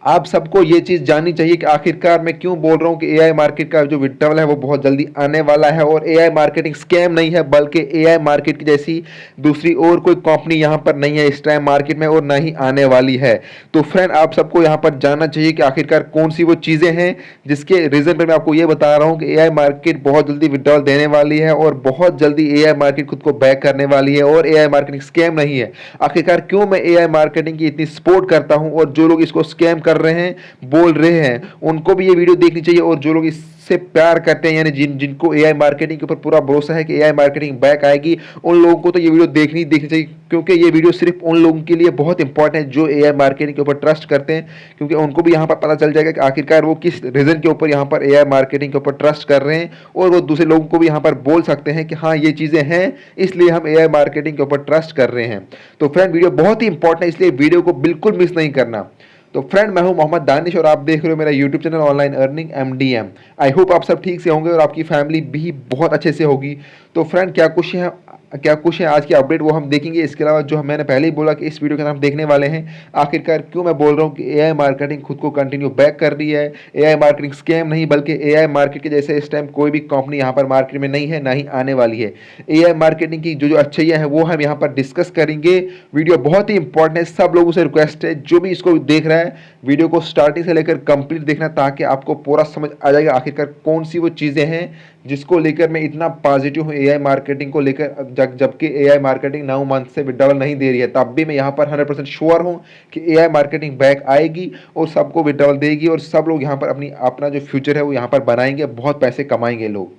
आप सबको ये चीज़ जाननी चाहिए कि आखिरकार मैं क्यों बोल रहा हूँ कि एआई मार्केट का जो विड्रॉल है वो बहुत जल्दी आने वाला है, और एआई मार्केटिंग स्कैम नहीं है बल्कि एआई मार्केट की जैसी दूसरी और कोई कंपनी यहाँ पर नहीं है इस टाइम मार्केट में, और ना ही आने वाली है। तो फ्रेंड, आप सबको यहाँ पर जानना चाहिए कि आखिरकार कौन सी वो चीज़ें हैं जिसके रीज़न पर मैं आपको ये बता रहा हूँ कि एआई मार्केट बहुत जल्दी विड्रॉल देने वाली है, और बहुत जल्दी एआई मार्केट खुद को बैक करने वाली है, और एआई मार्केटिंग स्कैम नहीं है। आखिरकार क्यों मैं एआई मार्केटिंग की इतनी सपोर्ट करता हूँ, और जो लोग इसको स्कैम कर रहे हैं, बोल रहे हैं, उनको भी ये वीडियो देखनी चाहिए, और जो लोग इससे प्यार करते हैं, यानी जिनको एआई मार्केटिंग के ऊपर पूरा भरोसा है कि एआई मार्केटिंग बैक आएगी, उन लोगों को तो ये वीडियो देखनी चाहिए, क्योंकि ये वीडियो सिर्फ उन लोगों के लिए बहुत इंपॉर्टेंट है जो एआई मार्केटिंग के ऊपर ट्रस्ट करते हैं, क्योंकि उनको भी यहाँ पर पता चल जाएगा कि आखिरकार वो किस रीजन के ऊपर यहाँ पर एआई मार्केटिंग के ऊपर ट्रस्ट कर रहे हैं, और वो दूसरे लोगों को भी यहाँ पर बोल सकते हैं कि हाँ ये चीज़ें हैं, इसलिए हम एआई मार्केटिंग के ऊपर ट्रस्ट कर रहे हैं। तो फ्रेंड, वीडियो बहुत ही इंपॉर्टेंट है, इसलिए वीडियो को बिल्कुल मिस नहीं करना। तो फ्रेंड, मैं हूं मोहम्मद दानिश और आप देख रहे हो मेरा YouTube channel online earning MDM। I hope आप सब ठीक से होंगे और आपकी फैमिली भी बहुत अच्छे से होगी। तो फ्रेंड, क्या कुछ है आज की अपडेट वो हम देखेंगे। इसके अलावा जो मैंने पहले ही बोला कि इस वीडियो के अंदर हम देखने वाले हैं आखिरकार क्यों मैं बोल रहा हूँ कि एआई मार्केटिंग खुद को कंटिन्यू बैक कर रही है। एआई मार्केटिंग स्कैम नहीं, बल्कि एआई मार्केट के जैसे इस टाइम कोई भी कंपनी यहाँ पर मार्केट में नहीं है, ना ही आने वाली है। एआई मार्केटिंग की जो अच्छाइयाँ हैं वो हम यहाँ पर डिस्कस करेंगे। वीडियो बहुत ही इंपॉर्टेंट है, सब लोगों से रिक्वेस्ट है जो भी इसको देख रहा है वीडियो को स्टार्टिंग से लेकर कंप्लीट देखना, ताकि आपको पूरा समझ आ जाएगा आखिरकार कौन सी वो चीज़ें हैं जिसको लेकर मैं इतना पॉजिटिव हूँ एआई मार्केटिंग को लेकर। जबकि एआई मार्केटिंग 9 मंथ से विड्रॉल नहीं दे रही है, तब भी मैं यहाँ पर 100% श्योर हूँ कि एआई मार्केटिंग बैक आएगी और सबको विड्रॉल देगी, और सब लोग यहाँ पर अपना जो फ्यूचर है वो यहाँ पर बनाएंगे, बहुत पैसे कमाएंगे लोग।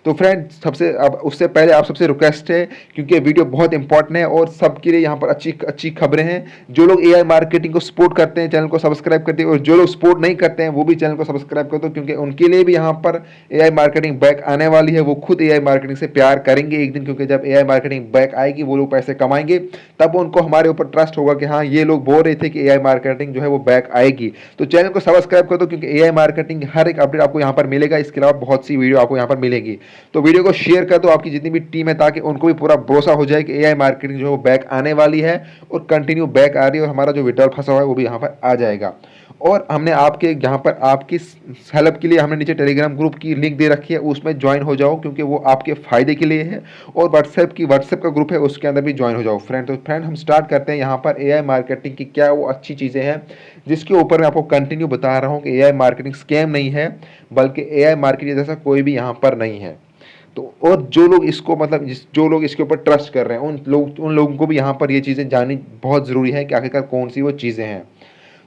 तो फ्रेंड, अब उससे पहले आप सबसे रिक्वेस्ट है, क्योंकि वीडियो बहुत इंपॉर्टेंट है और सबके लिए यहाँ पर अच्छी अच्छी खबरें हैं। जो लोग एआई मार्केटिंग को सपोर्ट करते हैं चैनल को सब्सक्राइब करते हैं, और जो लोग सपोर्ट नहीं करते हैं वो भी चैनल को सब्सक्राइब कर दो, क्योंकि उनके लिए भी यहाँ पर एआई मार्केटिंग बैक आने वाली है। वो खुद एआई मार्केटिंग से प्यार करेंगे एक दिन, क्योंकि जब एआई मार्केटिंग बैक आएगी वो लोग पैसे कमाएंगे, तब उनको हमारे ऊपर ट्रस्ट होगा कि हाँ ये लोग बोल रहे थे कि एआई मार्केटिंग जो है वो बैक आएगी। तो चैनल को सब्सक्राइब कर दो, क्योंकि एआई मार्केटिंग हर एक अपडेट आपको यहाँ पर मिलेगा। इसके अलावा बहुत सी वीडियो आपको यहाँ पर मिलेगी। तो वीडियो को शेयर कर दो आपकी जितनी भी टीम है, ताकि उनको भी पूरा भरोसा हो जाए कि एआई मार्केटिंग जो है वो बैक आने वाली है, और कंटिन्यू बैक आ रही है, और हमारा जो विड्रॉल फंसा हुआ है वो भी यहाँ पर आ जाएगा। और हमने आपके यहाँ पर आपकी हेल्प के लिए हमने नीचे टेलीग्राम ग्रुप की लिंक दे रखी है, उसमें ज्वाइन हो जाओ, क्योंकि वो आपके फायदे के लिए है। और व्हाट्सएप का ग्रुप है, उसके अंदर भी ज्वाइन हो जाओ फ्रेंड। तो फ्रेंड, हम स्टार्ट करते हैं यहाँ पर एआई मार्केटिंग की क्या वो अच्छी चीज़ें हैं जिसके ऊपर मैं आपको कंटिन्यू बता रहा हूँ कि एआई मार्केटिंग स्कैम नहीं है, बल्कि एआई मार्केटिंग जैसा कोई भी यहाँ पर नहीं है। तो और जो लोग इसको जो लोग इसके ऊपर ट्रस्ट कर रहे हैं उन लोगों को भी यहाँ पर ये चीज़ें जाननी बहुत ज़रूरी है कि आखिरकार कौन सी वो चीज़ें हैं।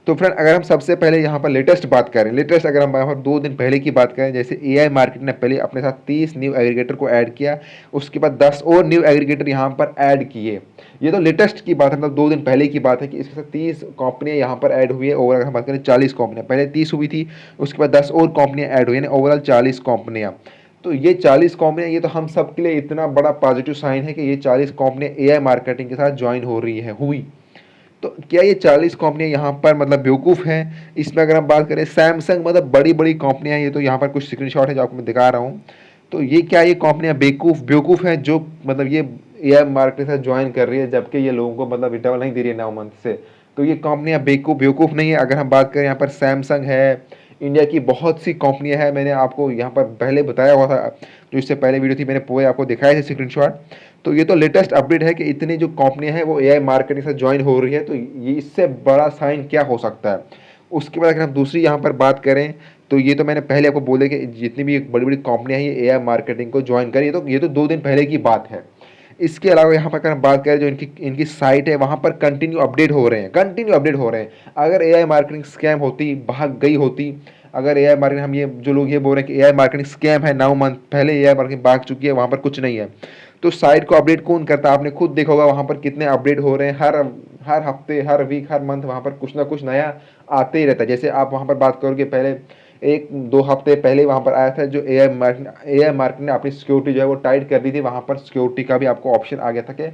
तो फ्रेंड, अगर हम सबसे पहले यहाँ पर लेटेस्ट बात करें, अगर हम यहाँ पर 2 दिन पहले की बात करें, जैसे एआई मार्केट ने पहले अपने साथ 30 न्यू एग्रीगेटर को ऐड किया, उसके बाद 10 और न्यू एग्रीगेटर यहाँ पर ऐड किए। ये तो लेटेस्ट की बात है, मतलब 2 दिन पहले की बात है कि इसके साथ 30 कंपनियाँ यहाँ पर ऐड हुई है। और अगर हम बात करें 40 कंपनियाँ, पहले 30 हुई थी, उसके बाद 10 और कंपनियाँ ऐड हुई, यानी ओवरऑल 40 कंपनियाँ। तो ये 40 कंपनियाँ, ये तो हम सब के लिए इतना बड़ा पॉजिटिव साइन है कि ये 40 कंपनियाँ एआई मार्केटिंग के साथ ज्वाइन हो रही है हुई। तो क्या ये 40 कंपनियाँ यहाँ पर मतलब बेवकूफ़ हैं? इसमें अगर हम बात करें सैमसंग, मतलब बड़ी बड़ी कंपनियाँ, ये तो यहाँ पर कुछ स्क्रीनशॉट है जो आपको मैं दिखा रहा हूँ। तो ये क्या ये कंपनियाँ बेवकूफ़ हैं जो मतलब ये एआई मार्केट के साथ ज्वाइन कर रही है, जबकि ये लोगों को मतलब विड्रॉल नहीं दे रही है 9 मंथ से। तो ये कंपनियाँ बेवकूफ़ नहीं है। अगर हम बात करें यहाँ पर सैमसंग है, इंडिया की बहुत सी कंपनियां हैं, मैंने आपको यहाँ पर पहले बताया हुआ था, जो इससे पहले वीडियो थी मैंने पूरे आपको दिखाए थे स्क्रीनशॉट। तो ये तो लेटेस्ट अपडेट है कि इतनी जो कंपनियां हैं वो एआई मार्केटिंग से ज्वाइन हो रही है। तो ये इससे बड़ा साइन क्या हो सकता है? उसके बाद अगर हम दूसरी यहाँ पर बात करें, तो ये तो मैंने पहले आपको बोले कि जितनी भी बड़ी बड़ी कंपनियां हैं ये एआई मार्केटिंग को ज्वाइन करें, ये तो 2 दिन पहले की बात है। इसके अलावा यहाँ पर अगर हम बात करें, जो इनकी साइट है वहाँ पर कंटिन्यू अपडेट हो रहे हैं। अगर एआई मार्केटिंग स्कैम होती, भाग गई होती, अगर एआई मार्केटिंग हम ये जो लोग ये बोल रहे हैं कि एआई मार्केटिंग स्कैम है, 9 मंथ पहले एआई मार्केटिंग भाग चुकी है, वहाँ पर कुछ नहीं है, तो साइट को अपडेट कौन करता? आपने खुद देखा होगा वहाँ पर कितने अपडेट हो रहे हैं, हर हफ्ते, हर वीक, हर मंथ वहाँ पर कुछ ना कुछ नया आते ही रहता है। जैसे आप वहाँ पर बात करोगे, पहले 1-2 हफ्ते पहले वहाँ पर आया था जो एआई मार्केट ने अपनी सिक्योरिटी जो है वो टाइट कर दी थी। वहाँ पर सिक्योरिटी का भी आपको ऑप्शन आ गया था कि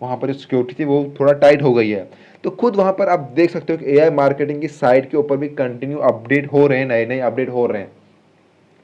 वहाँ पर जो सिक्योरिटी थी वो थोड़ा टाइट हो गई है। तो खुद वहाँ पर आप देख सकते हो कि एआई मार्केटिंग की साइट के ऊपर भी कंटिन्यू अपडेट हो रहे हैं, नए अपडेट हो रहे हैं।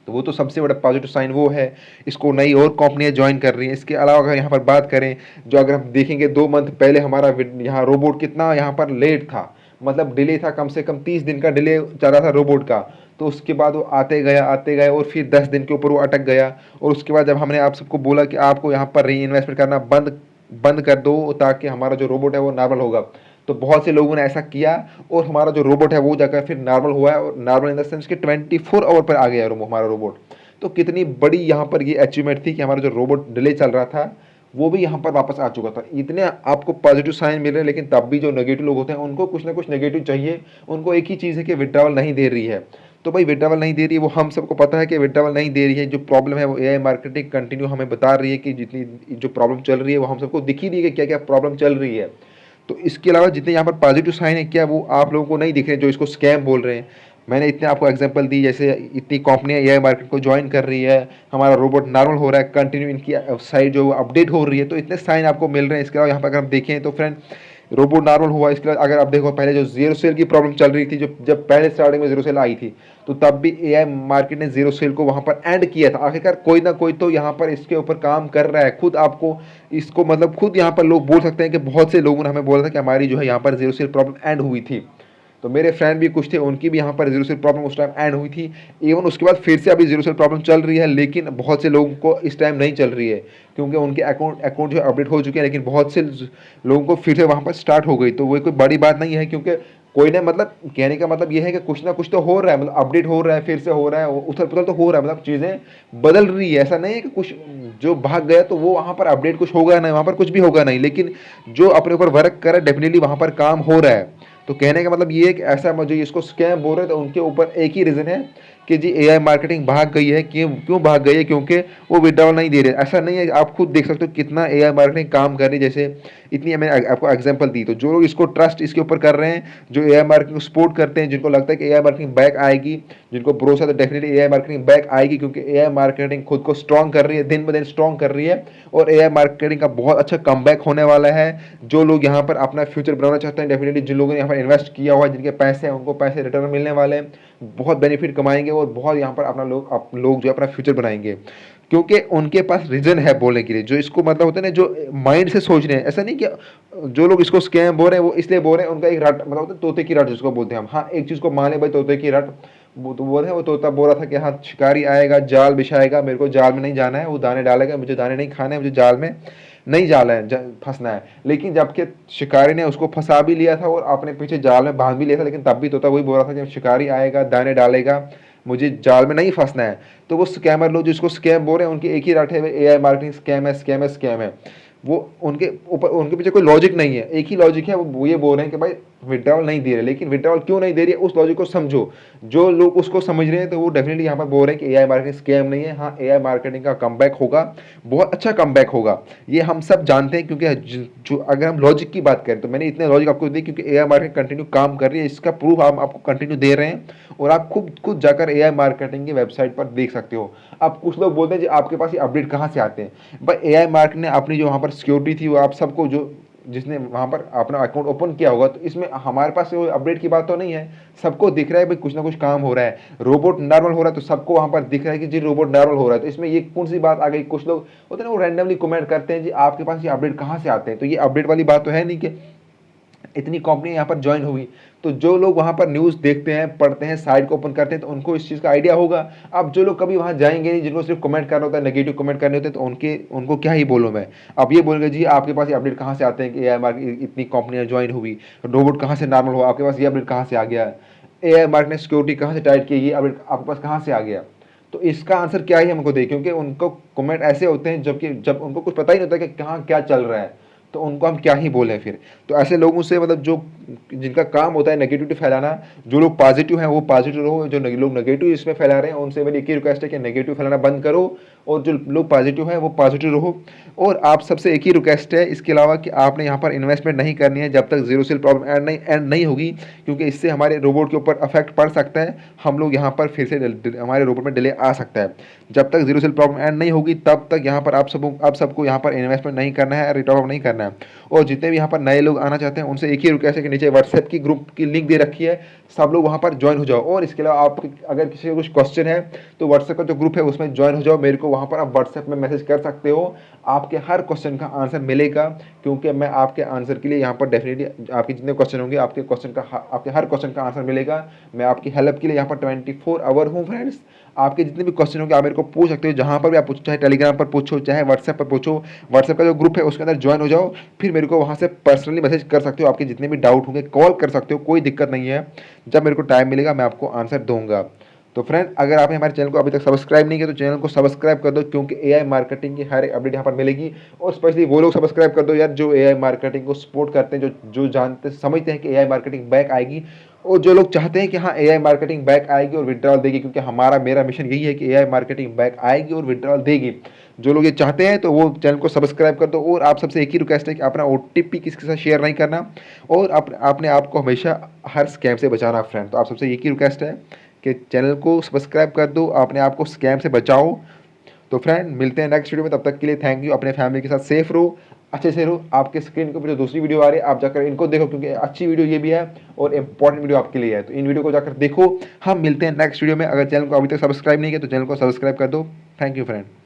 तो वो तो सबसे बड़ा पॉजिटिव साइन वो है, इसको नई और कंपनियां ज्वाइन कर रही हैं। इसके अलावा अगर यहाँ पर बात करें, जो अगर हम देखेंगे 2 मंथ पहले हमारा यहाँ रोबोट कितना यहाँ पर लेट था, मतलब डिले था, कम से कम 30 दिन का डिले चल रहा था रोबोट का। तो उसके बाद वो आते गए और फिर 10 दिन के ऊपर वो अटक गया। और उसके बाद जब हमने आप सबको बोला कि आपको यहाँ पर री इन्वेस्टमेंट करना बंद बंद कर दो ताकि हमारा जो रोबोट है वो नॉर्मल होगा, तो बहुत से लोगों ने ऐसा किया और हमारा जो रोबोट है वो जाकर फिर नॉर्मल हुआ है, और नॉर्मल इन द सेंस कि 24 आवर पर आ गया है हमारा रोबोट। तो कितनी बड़ी यहाँ पर ये अचीवमेंट थी कि हमारा जो रोबोट डिले चल रहा था वो भी यहाँ पर वापस आ चुका था। इतने आपको पॉजिटिव साइन मिल रहे हैं, लेकिन तब भी जो नेगेटिव लोग होते हैं उनको कुछ ना कुछ नेगेटिव चाहिए। उनको एक ही चीज़ है कि विड्रॉवल नहीं दे रही है। तो भाई विड्रॉवल नहीं दे रही है, वो हम सबको पता है कि विड्रॉवल नहीं दे रही है। जो प्रॉब्लम है वो एआई मार्केटिंग कंटिन्यू हमें बता रही है कि जितनी जो प्रॉब्लम चल रही है वो हम सबको दिख ही रही है कि क्या क्या प्रॉब्लम चल रही है। तो इसके अलावा जितने यहाँ पर पॉजिटिव साइन है क्या वो आप लोगों को नहीं दिख रहे जो इसको स्कैम बोल रहे हैं। मैंने इतने आपको एग्जांपल दी, जैसे इतनी कंपनियां एआई मार्केट को ज्वाइन कर रही है, हमारा रोबोट नॉर्मल हो रहा है, कंटिन्यू इनकी साइट जो अपडेट हो रही है, तो इतने साइन आपको मिल रहे हैं। इसके अलावा यहाँ पर अगर हम देखें तो फ्रेंड रोबोट नॉर्मल हुआ। इसके अलावा अगर आप देखो पहले जो जीरो सेल की प्रॉब्लम चल रही थी, जो जब पहले स्टार्टिंग में जीरो सेल आई थी, तो तब भी एआई मार्केट ने जीरो सेल को वहां पर एंड किया था। आखिरकार कोई ना कोई तो यहाँ पर इसके ऊपर काम कर रहा है। खुद आपको इसको मतलब खुद यहाँ पर लोग बोल सकते हैं कि बहुत से लोगों ने हमें बोला था कि हमारी जो है यहाँ पर जीरो सेल प्रॉब्लम एंड हुई थी। तो मेरे फ्रेंड भी कुछ थे, उनकी भी यहाँ पर जीरो सेल प्रॉब्लम उस टाइम एंड हुई थी। इवन उसके बाद फिर से अभी जीरो सेल प्रॉब्लम चल रही है, लेकिन बहुत से लोगों को इस टाइम नहीं चल रही है क्योंकि उनके अकाउंट जो अपडेट हो चुके हैं, लेकिन बहुत से लोगों को फिर से वहाँ पर स्टार्ट हो गई। तो वो कोई बड़ी बात नहीं है, क्योंकि कोई ने मतलब कहने का मतलब ये है कि कुछ ना कुछ तो हो रहा है, मतलब अपडेट हो रहा है, फिर से हो रहा है, उथल पुथल तो हो रहा है, मतलब चीज़ें बदल रही है। ऐसा नहीं है कि कुछ जो भाग गया तो वो वहाँ पर अपडेट कुछ होगा नहीं, वहाँ पर कुछ भी होगा नहीं, लेकिन जो अपने ऊपर वर्क करे डेफिनेटली वहाँ पर काम हो रहा है। तो कहने का मतलब ये है कि ऐसा मुझे इसको स्कैम बोल रहे थे, उनके ऊपर एक ही रीज़न है कि जी एआई मार्केटिंग भाग गई है। क्यों क्यों भाग गई है? क्योंकि वो विड्रॉल नहीं दे रहे। ऐसा नहीं है, आप खुद देख सकते हो कितना एआई मार्केटिंग काम कर रही है। जैसे इतनी मैंने आपको एग्जांपल दी, तो जो लोग इसको ट्रस्ट इसके ऊपर कर रहे हैं, जो एआई मार्केटिंग को सपोर्ट करते हैं, जिनको लगता है कि एआई मार्केटिंग बैक आएगी, जिनको भरोसा है तो डेफिनेटली एआई मार्केटिंग बैक आएगी, क्योंकि एआई मार्केटिंग खुद को स्ट्रॉन्ग कर रही है, दिन ब दिन स्ट्रॉन्ग कर रही है, और एआई मार्केटिंग का बहुत अच्छा कमबैक होने वाला है। जो लोग यहाँ पर अपना फ्यूचर बनाना चाहते हैं, डेफिनेटली जिन लोगों ने यहाँ पर इन्वेस्ट किया हुआ है, जिनके पैसे हैं, उनको पैसे रिटर्न मिलने वाले हैं, बहुत बेनिफिट कमाएंगे और बहुत यहाँ पर अपना लोग जो अपना फ्यूचर बनाएंगे, क्योंकि उनके पास रीजन है बोलने के लिए। जो इसको मतलब होता है ना, जो माइंड से सोच रहे हैं, ऐसा नहीं कि जो लोग इसको स्कैम बोल रहे हैं वो इसलिए बोल रहे हैं, उनका एक रट मतलब होता है तोते की रट जिसको बोलते हैं हम। हाँ, एक चीज़ को मान ले भाई, तोते की रट, वो तो बोल रहे हैं, वो तोता बोल रहा था कि हाँ शिकारी आएगा, जाल बिछाएगा, मेरे को जाल में नहीं जाना है, वो दाने डालेगा, मुझे दाने नहीं खाने, मुझे जाल में नहीं जाना है, फंसना है। लेकिन जबकि शिकारी ने उसको फंसा भी लिया था और अपने पीछे जाल में बांध भी लिया था, लेकिन तब भी तोता वही बोल रहा था कि शिकारी आएगा, दाने डालेगा, मुझे जाल में नहीं फंसना है। तो वो स्कैमर लोग जिसको स्कैम बोल रहे हैं, उनकी एक ही रट है, एआई मार्केटिंग स्कैम है, स्कैम है, स्कैम है। वो उनके ऊपर उनके पीछे कोई लॉजिक नहीं है, एक ही लॉजिक है, वो ये बोल रहे हैं कि भाई विड्रॉल नहीं दे रहे। लेकिन विड्रॉल क्यों नहीं दे रही है, उस लॉजिक को समझो। जो लोग उसको समझ रहे हैं तो वो डेफिनेटली यहाँ पर बोल रहे हैं कि एआई मार्केटिंग स्कैम नहीं है। हाँ, एआई मार्केटिंग का कमबैक होगा, बहुत अच्छा कमबैक होगा, ये हम सब जानते हैं। क्योंकि जो अगर हम लॉजिक की बात करें तो मैंने इतने लॉजिक आपको दी, क्योंकि एआई मार्केटिंग कंटिन्यू काम कर रही है, इसका प्रूफ हम आपको कंटिन्यू दे रहे हैं, और आप खुद जाकर एआई मार्केटिंग की वेबसाइट पर देख सकते हो। अब कुछ लोग बोलते हैं जी आपके पास ये अपडेट कहाँ से आते हैं? भाई एआई मार्केट ने अपनी जो वहाँ पर सिक्योरिटी थी, वो आप सबको जो जिसने वहाँ पर अपना अकाउंट ओपन किया होगा, तो इसमें हमारे पास कोई अपडेट की बात तो नहीं है। सबको दिख रहा है भाई कुछ ना कुछ काम हो रहा है, रोबोट नॉर्मल हो रहा है, तो सबको वहाँ पर दिख रहा है कि जी रोबोट नॉर्मल हो रहा है। तो इसमें ये कौन सी बात आ गई? कुछ लोग होते हैं ना, वो रैंडमली कमेंट करते हैं जी आपके पास ये अपडेट कहाँ से आते हैं। तो ये अपडेट वाली बात तो है नहीं कि इतनी कंपनी यहाँ पर ज्वाइन हुई। तो जो लोग वहाँ पर न्यूज़ देखते हैं, पढ़ते हैं, साइट को ओपन करते हैं, तो उनको इस चीज़ का आइडिया होगा। अब जो लोग कभी वहाँ जाएंगे नहीं, जिनको सिर्फ कमेंट करना होता है, नेगेटिव कमेंट करने होते हैं, तो उनको क्या ही बोलूँ मैं। अब ये बोलेंगे जी आपके पास ये अपडेट कहाँ से आते हैं कि एआई मार्केट इतनी कंपनियाँ ज्वाइन हुई, रोबोट कहाँ से नॉर्मल हुआ, आपके पास ये अपडेट कहाँ से आ गया, एआई मार्केट ने सिक्योरिटी कहाँ से टाइट की, ये अपडेट आपके पास कहाँ से आ गया? तो इसका आंसर क्या ही हमको दे, क्योंकि उनको कमेंट ऐसे होते हैं जब उनको कुछ पता ही नहीं होता कि कहाँ क्या चल रहा है, तो उनको हम क्या ही बोलें फिर। तो ऐसे लोगों से मतलब जो जिनका काम होता है नेगेटिविटी फैलाना, जो लोग पॉजिटिव हैं वो पॉजिटिव रहो, जो लोग नेगेटिव इसमें फैला रहे हैं उनसे मेरी एक ही रिक्वेस्ट है कि नेगेटिव फैलाना बंद करो, और जो लोग पॉजिटिव हैं वो पॉजिटिव रहो। और आप सबसे एक ही रिक्वेस्ट है इसके अलावा कि आपने यहाँ पर इन्वेस्टमेंट नहीं करनी है जब तक जीरो सेल प्रॉब्लम एंड नहीं होगी, क्योंकि इससे हमारे रोबोट के ऊपर अफेक्ट पड़ सकता है। हम लोग यहाँ पर फिर से हमारे रोबोट में डिले आ सकता है। जब तक जीरो सेल प्रॉब्लम एंड नहीं होगी तब तक यहाँ पर आप सबको यहाँ पर इन्वेस्टमेंट नहीं करना है, रिटर्न नहीं करना है। और जितने भी यहाँ पर नए लोग आना चाहते हैं उनसे एक ही रिक्वेस्ट है कि नीचे व्हाट्सएप की ग्रुप की लिंक दे रखी है, सब लोग वहाँ पर ज्वाइन हो जाओ। और इसके अलावा आप अगर किसी को कुछ क्वेश्चन है तो व्हाट्सएप का जो ग्रुप है उसमें ज्वाइन हो जाओ, मेरे को वहाँ पर आप व्हाट्सएप में मैसेज कर सकते हो, आपके हर क्वेश्चन का आंसर मिलेगा। क्योंकि मैं आपके आंसर के लिए यहाँ पर डेफिनेटली आपके जितने क्वेश्चन होंगे आपके हर क्वेश्चन का आंसर मिलेगा। मैं आपकी हेल्प के लिए यहाँ पर 24 आवर हूँ फ्रेंड्स। आपके जितने भी क्वेश्चन होंगे आप मेरे को पूछ सकते हो, जहाँ पर भी आप पूछो, चाहे टेलीग्राम पर पूछो चाहे व्हाट्सएप पर पूछो। व्हाट्सएप का जो ग्रुप है उसके अंदर ज्वाइन हो जाओ, फिर मेरे को वहाँ से पर्सनली मैसेज कर सकते हो, आपके जितने भी डाउट होंगे कॉल कर सकते हो, कोई दिक्कत नहीं है। जब मेरे को टाइम मिलेगा मैं आपको आंसर दूंगा। तो फ्रेंड अगर आपने हमारे चैनल को अभी तक सब्सक्राइब नहीं किया तो चैनल को सब्सक्राइब कर दो, क्योंकि एआई मार्केटिंग की हर एक अपडेट यहाँ पर मिलेगी। और स्पेशली वो लोग सब्सक्राइब कर दो यार जो एआई मार्केटिंग को सपोर्ट करते हैं, जो जानते समझते हैं कि एआई मार्केटिंग बैक आएगी, और जो लोग चाहते हैं कि हाँ एआई मार्केटिंग बैक आएगी और विड्रॉल देगी, क्योंकि मेरा मिशन यही है कि एआई मार्केटिंग बैक आएगी और विड्रॉल देगी। जो लोग ये चाहते हैं तो वो चैनल को सब्सक्राइब कर दो। और आप सबसे एक ही रिक्वेस्ट है कि अपना ओटीपी किसी के साथ शेयर नहीं करना, और अपने आप को हमेशा हर स्कैम से बचाना फ्रेंड। तो आप सबसे एक ही रिक्वेस्ट है कि चैनल को सब्सक्राइब कर दो, अपने आप को स्कैम से बचाओ। तो फ्रेंड मिलते हैं नेक्स्ट वीडियो में, तब तक के लिए थैंक यू। अपने फैमिली के साथ सेफ रहो, अच्छे से रहो। आपके स्क्रीन के ऊपर जो दूसरी वीडियो आ रही है आप जाकर इनको देखो, क्योंकि अच्छी वीडियो ये भी है और इंपॉर्टेंट वीडियो आपके लिए है। तो इन वीडियो को जाकर देखो। हम मिलते हैं नेक्स्ट वीडियो में। अगर चैनल को अभी तक सब्सक्राइब नहीं किया तो चैनल को सब्सक्राइब कर दो। Thank you friend.